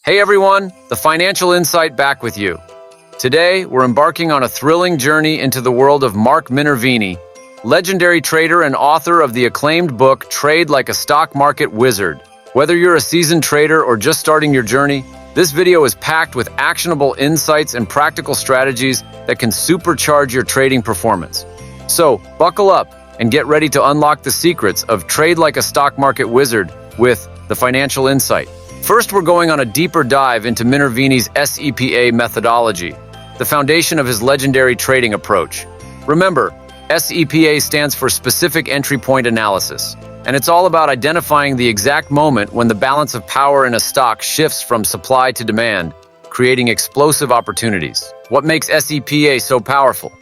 Hey everyone, the Financial Insight back with you. Today, we're embarking on a thrilling journey into the world of Mark Minervini, legendary trader and author of the acclaimed book, Trade Like a Stock Market Wizard. Whether you're a seasoned trader or just starting your journey, this video is packed with actionable insights and practical strategies that can supercharge your trading performance. So, buckle up and get ready to unlock the secrets of Trade Like a Stock Market Wizard with the Financial Insight. First, we're going on a deeper dive into Minervini's SEPA methodology, the foundation of his legendary trading approach. Remember, SEPA stands for Specific Entry Point Analysis, and it's all about identifying the exact moment when the balance of power in a stock shifts from supply to demand, creating explosive opportunities. What makes SEPA so powerful?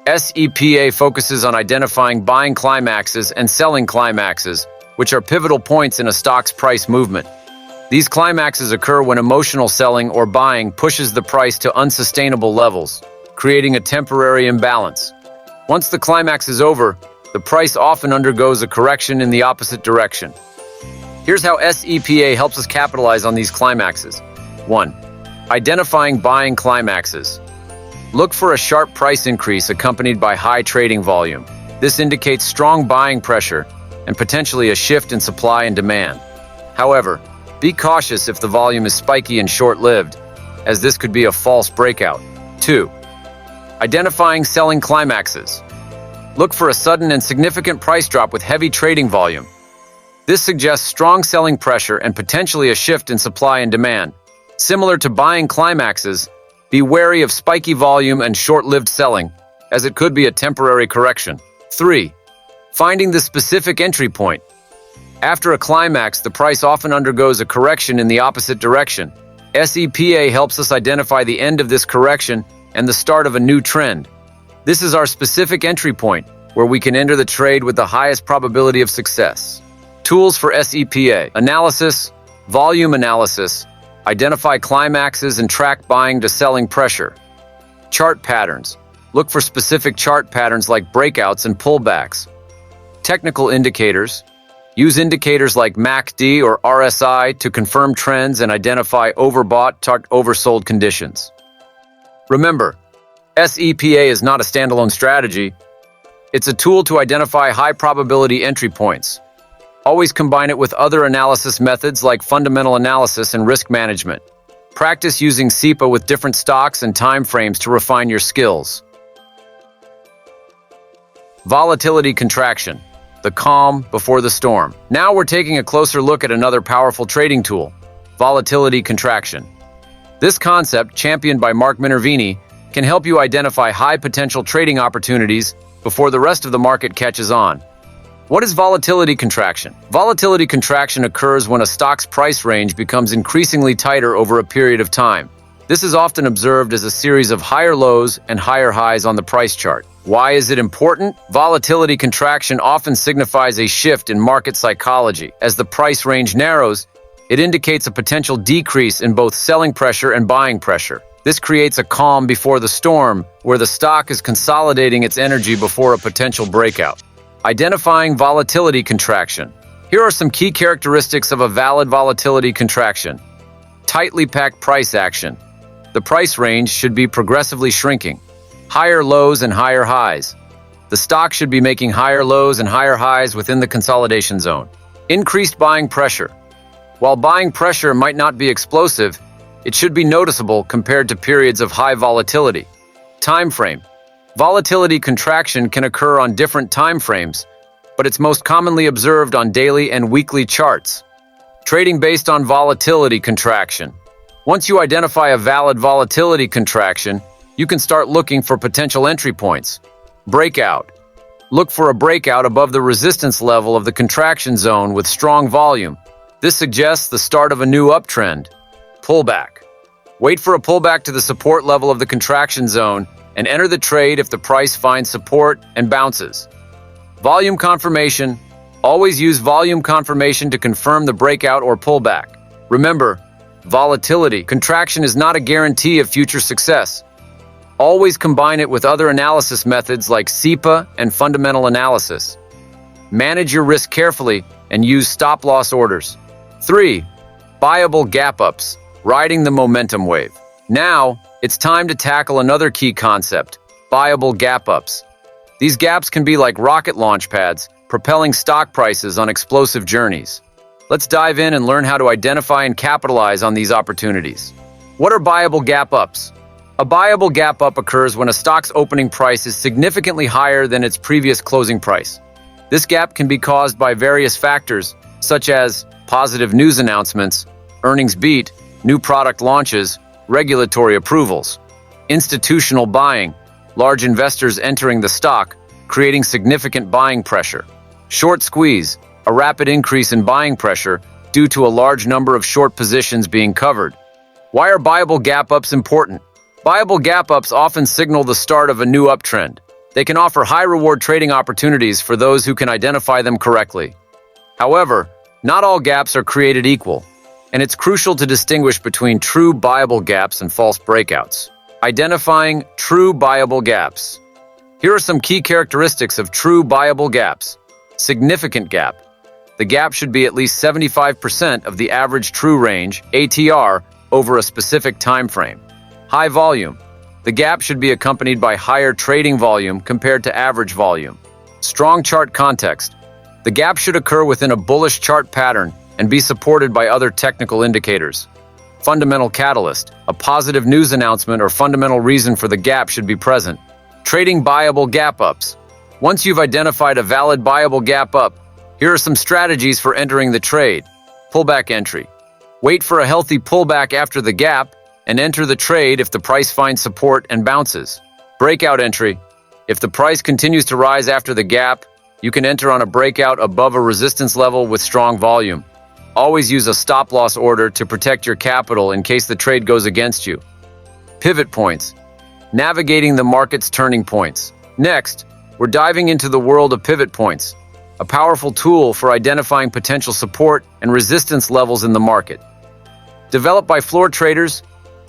SEPA focuses on identifying buying climaxes and selling climaxes, which are pivotal points in a stock's price movement. These climaxes occur when emotional selling or buying pushes the price to unsustainable levels, creating a temporary imbalance. Once the climax is over, the price often undergoes a correction in the opposite direction. Here's how SEPA helps us capitalize on these climaxes. 1. Identifying buying climaxes. Look for a sharp price increase accompanied by high trading volume. This indicates strong buying pressure and potentially a shift in supply and demand. However, be cautious if the volume is spiky and short-lived, as this could be a false breakout. 2. Identifying selling climaxes. Look for a sudden and significant price drop with heavy trading volume. This suggests strong selling pressure and potentially a shift in supply and demand. Similar to buying climaxes, be wary of spiky volume and short-lived selling, as it could be a temporary correction. 3. Finding the specific entry point. After a climax, the price often undergoes a correction in the opposite direction. SEPA helps us identify the end of this correction and the start of a new trend. This is our specific entry point, where we can enter the trade with the highest probability of success. Tools for SEPA: analysis, volume analysis, identify climaxes and track buying to selling pressure. Chart patterns. Look for specific chart patterns like breakouts and pullbacks. Technical indicators. Use indicators like MACD or RSI to confirm trends and identify overbought or oversold conditions. Remember, SEPA is not a standalone strategy. It's a tool to identify high-probability entry points. Always combine it with other analysis methods like fundamental analysis and risk management. Practice using SEPA with different stocks and time frames to refine your skills. Volatility contraction. The calm before the storm. Now we're taking a closer look at another powerful trading tool, volatility contraction. This concept, championed by Mark Minervini, can help you identify high-potential trading opportunities before the rest of the market catches on. What is volatility contraction? Volatility contraction occurs when a stock's price range becomes increasingly tighter over a period of time. This is often observed as a series of higher lows and higher highs on the price chart. Why is it important? Volatility contraction often signifies a shift in market psychology. As the price range narrows, it indicates a potential decrease in both selling pressure and buying pressure. This creates a calm before the storm, where the stock is consolidating its energy before a potential breakout. Identifying volatility contraction. Here are some key characteristics of a valid volatility contraction. Tightly packed price action. The price range should be progressively shrinking. Higher lows and higher highs. The stock should be making higher lows and higher highs within the consolidation zone. Increased buying pressure. While buying pressure might not be explosive, it should be noticeable compared to periods of high volatility. Time frame. Volatility contraction can occur on different time frames, but it's most commonly observed on daily and weekly charts. Trading based on volatility contraction. Once you identify a valid volatility contraction, you can start looking for potential entry points. Breakout. Look for a breakout above the resistance level of the contraction zone with strong volume. This suggests the start of a new uptrend. Pullback. Wait for a pullback to the support level of the contraction zone and enter the trade if the price finds support and bounces. Volume confirmation. Always use volume confirmation to confirm the breakout or pullback. Remember, volatility contraction is not a guarantee of future success. Always combine it with other analysis methods like SEPA and fundamental analysis. Manage your risk carefully and use stop-loss orders. 3. Buyable gap ups. riding the momentum wave. Now, it's time to tackle another key concept: buyable gap-ups. These gaps can be like rocket launch pads, propelling stock prices on explosive journeys. Let's dive in and learn how to identify and capitalize on these opportunities. What are buyable gap-ups? A buyable gap-up occurs when a stock's opening price is significantly higher than its previous closing price. This gap can be caused by various factors, such as positive news announcements, earnings beat, new product launches, regulatory approvals, institutional buying, large investors entering the stock, creating significant buying pressure, short squeeze, a rapid increase in buying pressure due to a large number of short positions being covered. Why are buyable gap-ups important? Buyable gap-ups often signal the start of a new uptrend. They can offer high-reward trading opportunities for those who can identify them correctly. However, not all gaps are created equal, and it's crucial to distinguish between true buyable gaps and false breakouts. Identifying true buyable gaps. Here are some key characteristics of true buyable gaps. Significant gap. The gap should be at least 75% of the average true range, ATR, over a specific time frame. High volume. The gap should be accompanied by higher trading volume compared to average volume. Strong chart context. The gap should occur within a bullish chart pattern and be supported by other technical indicators. Fundamental catalyst. A positive news announcement or fundamental reason for the gap should be present. Trading buyable gap-ups. Once you've identified a valid buyable gap-up, here are some strategies for entering the trade. Pullback entry. Wait for a healthy pullback after the gap and enter the trade if the price finds support and bounces. Breakout entry. If the price continues to rise after the gap, you can enter on a breakout above a resistance level with strong volume. Always use a stop-loss order to protect your capital in case the trade goes against you. Pivot points. Navigating the market's turning points. Next, we're diving into the world of pivot points, a powerful tool for identifying potential support and resistance levels in the market. Developed by floor traders,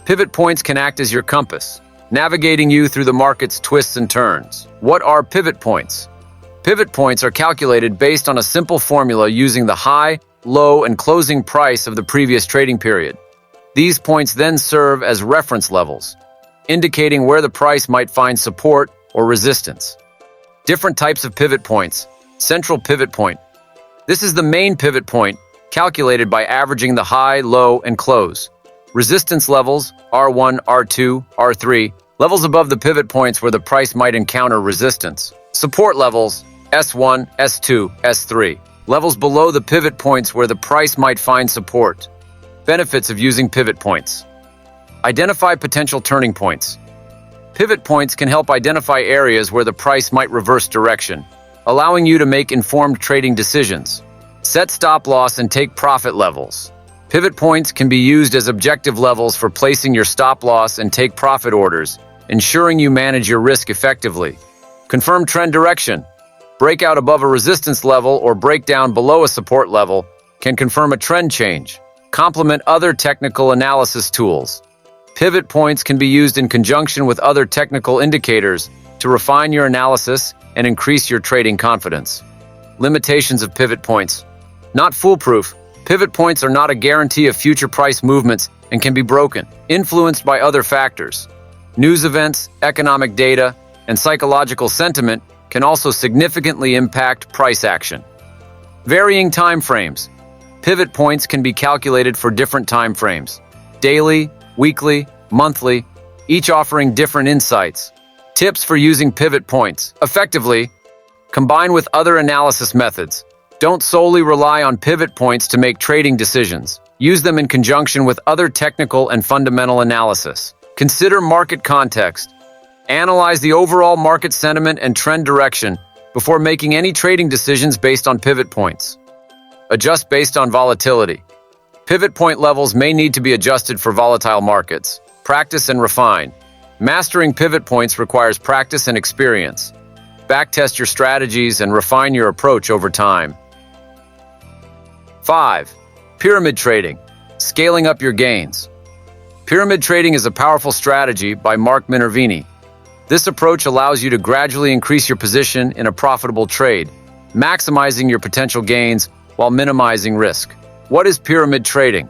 pivot points can act as your compass, navigating you through the market's twists and turns. What are pivot points? Pivot points are calculated based on a simple formula using the high, low, and closing price of the previous trading period. These points then serve as reference levels, indicating where the price might find support or resistance. Different types of pivot points. Central pivot point. This is the main pivot point, calculated by averaging the high, low, and close. Resistance levels, R1, R2, R3, levels above the pivot points where the price might encounter resistance. Support levels, S1, S2, S3, levels below the pivot points where the price might find support. Benefits of using pivot points. Identify potential turning points. Pivot points can help identify areas where the price might reverse direction, allowing you to make informed trading decisions. Set stop loss and take profit levels. Pivot points can be used as objective levels for placing your stop loss and take profit orders, ensuring you manage your risk effectively. Confirm trend direction. Breakout above a resistance level or breakdown below a support level can confirm a trend change. Complement other technical analysis tools. Pivot points can be used in conjunction with other technical indicators to refine your analysis and increase your trading confidence. Limitations of pivot points. Not foolproof. Pivot points are not a guarantee of future price movements and can be broken, influenced by other factors. News events, economic data, and psychological sentiment can also significantly impact price action. Varying time frames. Pivot points can be calculated for different time frames: daily, weekly, monthly, each offering different insights. Tips for using pivot points effectively. Combine with other analysis methods. Don't solely rely on pivot points to make trading decisions. Use them in conjunction with other technical and fundamental analysis. Consider market context. Analyze the overall market sentiment and trend direction before making any trading decisions based on pivot points. Adjust based on volatility. Pivot point levels may need to be adjusted for volatile markets. Practice and refine. Mastering pivot points requires practice and experience. Backtest your strategies and refine your approach over time. 5. Pyramid trading. Scaling up your gains. Pyramid trading is a powerful strategy by Mark Minervini. This approach allows you to gradually increase your position in a profitable trade, maximizing your potential gains while minimizing risk. What is pyramid trading?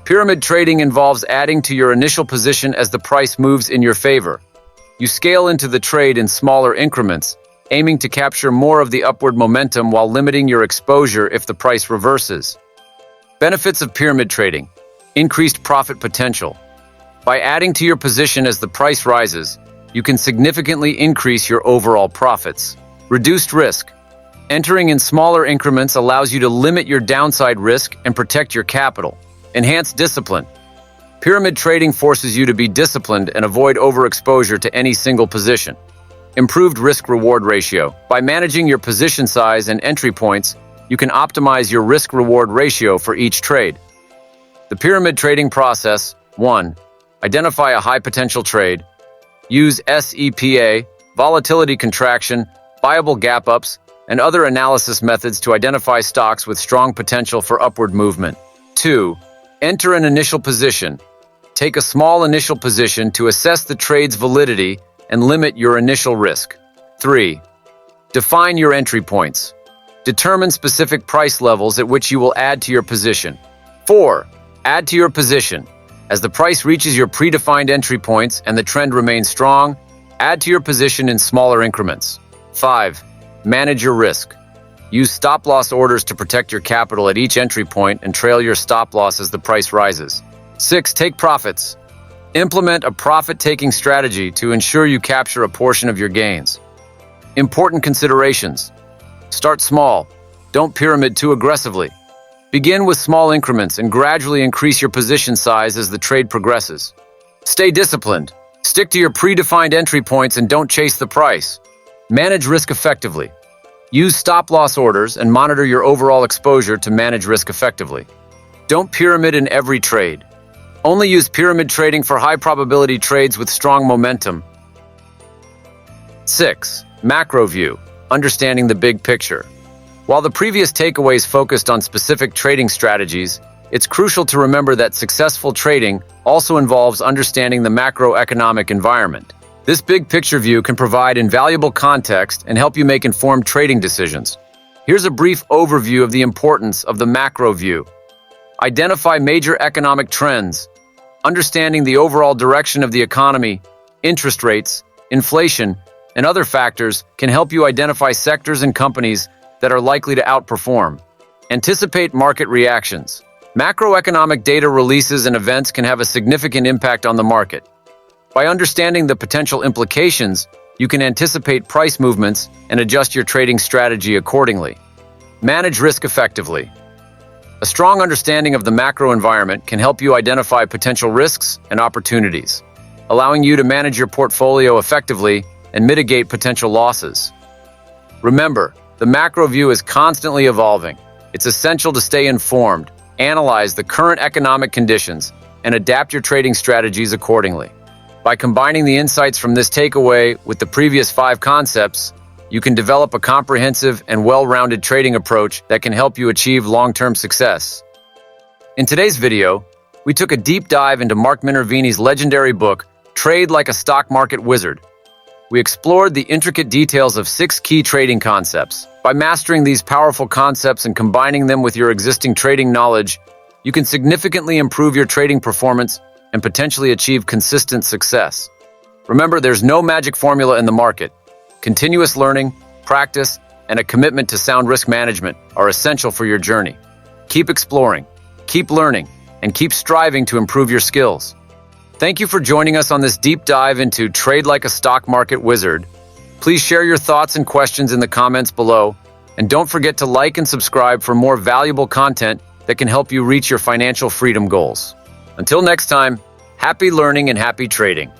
Pyramid trading involves adding to your initial position as the price moves in your favor. You scale into the trade in smaller increments, aiming to capture more of the upward momentum while limiting your exposure if the price reverses. Benefits of pyramid trading: increased profit potential. By adding to your position as the price rises, you can significantly increase your overall profits. Reduced risk. Entering in smaller increments allows you to limit your downside risk and protect your capital. Enhanced discipline. Pyramid trading forces you to be disciplined and avoid overexposure to any single position. Improved risk-reward ratio. By managing your position size and entry points, you can optimize your risk-reward ratio for each trade. The pyramid trading process. 1. Identify a high-potential trade. Use SEPA, volatility contraction, viable gap-ups, and other analysis methods to identify stocks with strong potential for upward movement. 2. Enter an initial position. Take a small initial position to assess the trade's validity and limit your initial risk. 3. Define your entry points. Determine specific price levels at which you will add to your position. 4. Add to your position. As the price reaches your predefined entry points and the trend remains strong, add to your position in smaller increments. 5. Manage your risk. Use stop-loss orders to protect your capital at each entry point and trail your stop-loss as the price rises. 6. Take profits. Implement a profit-taking strategy to ensure you capture a portion of your gains. Important considerations. Start small. Don't pyramid too aggressively. Begin with small increments and gradually increase your position size as the trade progresses. Stay disciplined. Stick to your predefined entry points and don't chase the price. Manage risk effectively. Use stop-loss orders and monitor your overall exposure to manage risk effectively. Don't pyramid in every trade. Only use pyramid trading for high-probability trades with strong momentum. 6. Macro view. Understanding the big picture. While the previous takeaways focused on specific trading strategies, it's crucial to remember that successful trading also involves understanding the macroeconomic environment. This big picture view can provide invaluable context and help you make informed trading decisions. Here's a brief overview of the importance of the macro view. Identify major economic trends. Understanding the overall direction of the economy, interest rates, inflation, and other factors can help you identify sectors and companies that are likely to outperform. Anticipate market reactions. Macroeconomic data releases and events can have a significant impact on the market. By understanding the potential implications, you can anticipate price movements and adjust your trading strategy accordingly. Manage risk effectively. A strong understanding of the macro environment can help you identify potential risks and opportunities, allowing you to manage your portfolio effectively and mitigate potential losses. Remember, the macro view is constantly evolving. It's essential to stay informed, analyze the current economic conditions, and adapt your trading strategies accordingly. By combining the insights from this takeaway with the previous 5 concepts, you can develop a comprehensive and well-rounded trading approach that can help you achieve long-term success. In today's video, we took a deep dive into Mark Minervini's legendary book, Trade Like a Stock Market Wizard. We explored the intricate details of 6 key trading concepts. By mastering these powerful concepts and combining them with your existing trading knowledge, you can significantly improve your trading performance and potentially achieve consistent success. Remember, there's no magic formula in the market. Continuous learning, practice, and a commitment to sound risk management are essential for your journey. Keep exploring, keep learning, and keep striving to improve your skills. Thank you for joining us on this deep dive into Trade Like a Stock Market Wizard. Please share your thoughts and questions in the comments below, and don't forget to like and subscribe for more valuable content that can help you reach your financial freedom goals. Until next time, happy learning and happy trading.